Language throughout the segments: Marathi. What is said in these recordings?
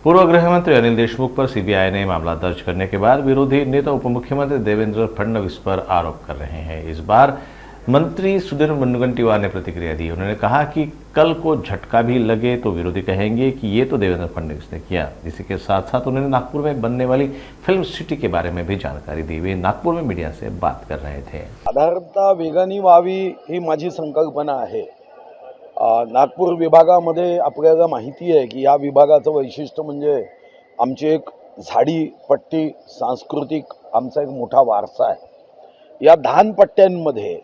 पूर्व गृह मंत्री अनिल देशमुख पर सीबीआई ने मामला दर्ज करने के बाद विरोधी नेता उप मुख्यमंत्री देवेंद्र फडणवीस पर आरोप कर रहे हैं। इस बार मंत्री सुधीर मुनगंटीवार ने प्रतिक्रिया दी। उन्होंने कहा कि कल को झटका भी लगे तो विरोधी कहेंगे कि ये तो देवेंद्र फडणवीस ने किया। इसी के साथ साथ उन्होंने नागपुर में बनने वाली फिल्म सिटी के बारे में भी जानकारी दी। वे नागपुर में मीडिया से बात कर रहे थे। साधारणतः वेगाने व्हावी ही माझी संकल्पना आहे। नागपूर विभागामध्ये आपल्याला माहिती आहे की या विभागाचं वैशिष्ट्य म्हणजे आमची एक झाडीपट्टी सांस्कृतिक आमचा एक मोठा वारसा आहे। या धानपट्ट्यांमध्ये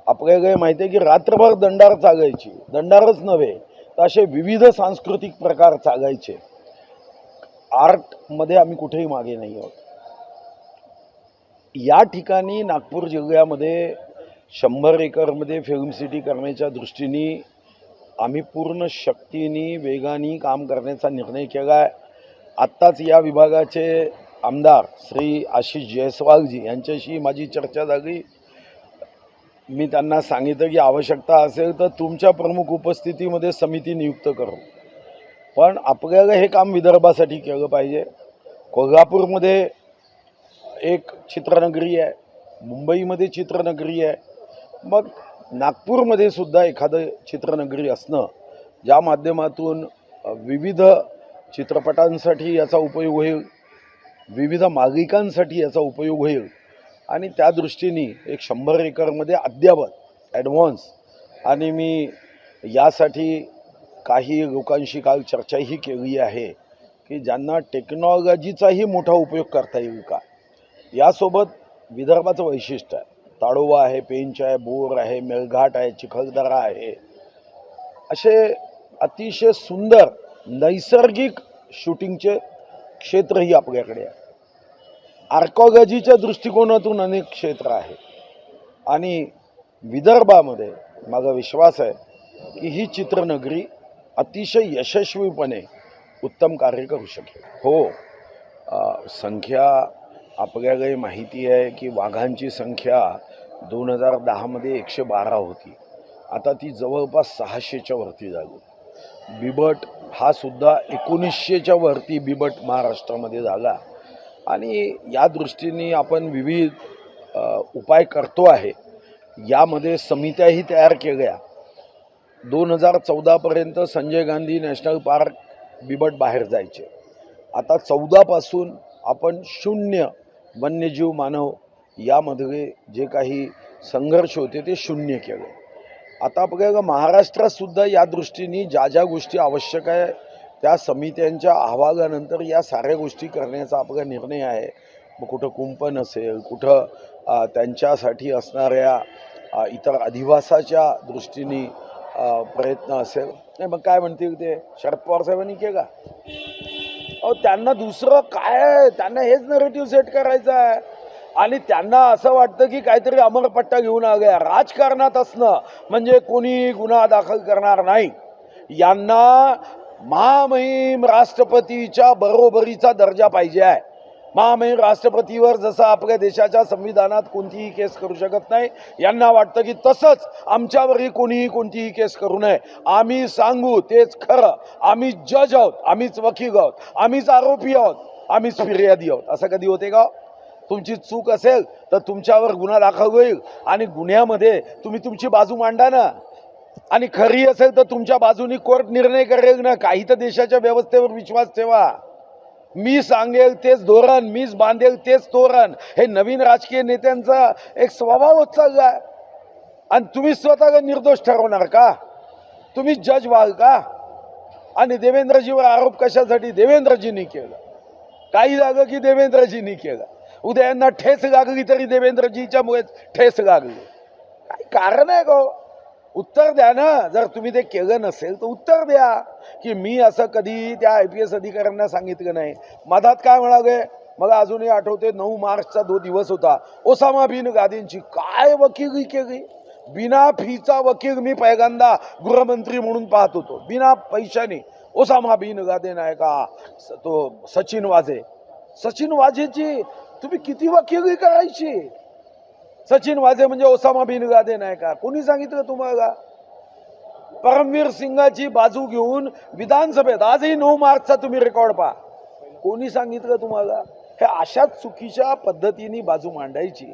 आपल्याला माहिती आहे की रात्रभर दंडार चालायची, दंडारच नव्हे तर असे विविध सांस्कृतिक प्रकार चालायचे। आर्टमध्ये आम्ही कुठेही मागे नाही आहोत। या ठिकाणी नागपूर जिल्ह्यामध्ये 100 एकरमध्ये फिल्म सिटी करण्याच्या दृष्टीने आम्ही पूर्ण शक्तीने वेगाने काम करण्याचा निर्णय केला आहे। आत्ताच या विभागाचे आमदार श्री आशिष जयस्वालजी यांच्याशी माझी चर्चा झाली। मी त्यांना सांगितलं की आवश्यकता असेल तर तुमच्या प्रमुख उपस्थितीमध्ये समिती नियुक्त करू, पण आपल्याला हे काम विदर्भासाठी केलं पाहिजे। कोल्हापूरमध्ये एक चित्रनगरी आहे, मुंबईमध्ये चित्रनगरी आहे, मग नागपूरमध्ये सुद्धा एखादं चित्रनगरी असणं ज्या माध्यमातून विविध चित्रपटांसाठी याचा उपयोग होईल, विविध मालिकांसाठी याचा उपयोग होईल आणि त्या दृष्टीने एक 100 एकरमध्ये अद्ययावत ॲडव्हान्स आणि मी यासाठी काही लोकांशी काल चर्चाही केली आहे की ज्यांना टेक्नॉलॉजीचाही मोठा उपयोग करता येईल का। यासोबत विदर्भाचं वैशिष्ट्य आहे, ताडोबा आहे, पेंच आहे, बोर आहे, मेळघाट आहे, चिखलदरा आहे, असे अतिशय सुंदर नैसर्गिक शूटिंगचे क्षेत्रही आपल्याकडे आहे। आर्कॉलॉजीच्या दृष्टिकोनातून अनेक क्षेत्र आहे आणि विदर्भामध्ये माझा विश्वास आहे की ही चित्रनगरी अतिशय यशस्वीपणे उत्तम कार्य करू शकेल। हो, संख्या आपल्यालाही माहिती आहे की वाघांची संख्या 2010 मध्ये 112 होती, आता ती जवळपास 600च्या वरती झाली। बिबट हा सुद्धा 1900च्या वरती बिबट महाराष्ट्रामध्ये झाला आणि या दृष्टीने आपण विविध उपाय करतो आहे। यामध्ये समित्याही तयार केल्या। 2014 पर्यंत संजय गांधी नॅशनल पार्क बिबट बाहेर जायचे, आता 14 पासून आपण शून्य वन्यजीव मानव यामध्ये जे काही संघर्ष होते ते शून्य केले। आता आपल्याला महाराष्ट्रात सुद्धा या दृष्टीने ज्या ज्या गोष्टी आवश्यक आहे त्या समित्यांच्या अहवालानंतर या साऱ्या गोष्टी करण्याचा आपला निर्णय आहे। मग कुठं कुंपण असेल, कुठं त्यांच्यासाठी असणाऱ्या इतर अधिवासाच्या दृष्टीने प्रयत्न असेल, नाही मग काय म्हणतील ते शरद पवार साहेबांनी केला। अहो त्यांना दुसरं काय, त्यांना हेच नरेटिव्ह सेट करायचं आहे आणि त्यांना असं वाटतं की काहीतरी अमरपट्टा घेऊन आल्या। राजकारणात असणं म्हणजे कोणी गुन्हा दाखल करणार नाही। यांना महामहिम राष्ट्रपतीच्या बरोबरीचा दर्जा पाहिजे आहे। महामहिम राष्ट्रपतीवर जसं आपल्या देशाच्या संविधानात कोणतीही केस करू शकत नाही, यांना वाटतं की तसंच आमच्यावरही कोणीही कोणतीही केस करू नये। आम्ही सांगू तेच खरं, आम्ही जज आहोत, आम्हीच वकील आहोत, आम्हीच आरोपी आहोत, आम्हीच फिर्यादी आहोत। असं कधी होते का? तुमची चूक असेल तर तुमच्यावर गुन्हा दाखल होईल आणि गुन्ह्यामध्ये तुम्ही तुमची बाजू मांडा ना, आणि खरी असेल तर तुमच्या बाजूनी कोर्ट निर्णय करेल ना। काही तर देशाच्या व्यवस्थेवर विश्वास ठेवा। मी सांगेल तेच धोरण, मीच बांधेल तेच तोरण, हे नवीन राजकीय नेत्यांचा एक स्वभाव होत चालला आहे। आणि तुम्ही स्वतःला निर्दोष ठरवणार का? तुम्ही जज व्हाल का? आणि देवेंद्रजीवर आरोप कशासाठी? देवेंद्रजींनी केलं, काही झालं की देवेंद्रजींनी केलं, उद्या यांना ठेस लागली तरी देवेंद्रजीच्यामुळे ठेस लागली। काय कारण आहे का? उत्तर द्या ना। जर तुम्ही ते केलं नसेल तर उत्तर द्या की मी असं कधी त्या IPS अधिकाऱ्यांना सांगितलं नाही। मधात काय म्हणाले मला अजूनही आठवते, 9 मार्चचा तो दिवस होता, ओसामा बिन लादेनची काय वकिली केली, बिना फीचा वकील मी पहिल्यांदा गृहमंत्री म्हणून पाहत होतो, बिना पैशाने। ओसामा बिन लादेन आहे का, तो सचिन वाझे, सचिन वाझेची तुम्ही किती वकिली करायची? सचिन वाझे म्हणजे ओसामा बिन लादेन आहे का? कोणी सांगितलं तुम्हाला? परमवीर सिंगाची बाजू घेऊन विधानसभेत आजही 9 मार्चचा तुम्ही रेकॉर्ड पहा, कोणी सांगितलं तुम्हाला? हे अशाच चुकीच्या पद्धतीने बाजू मांडायची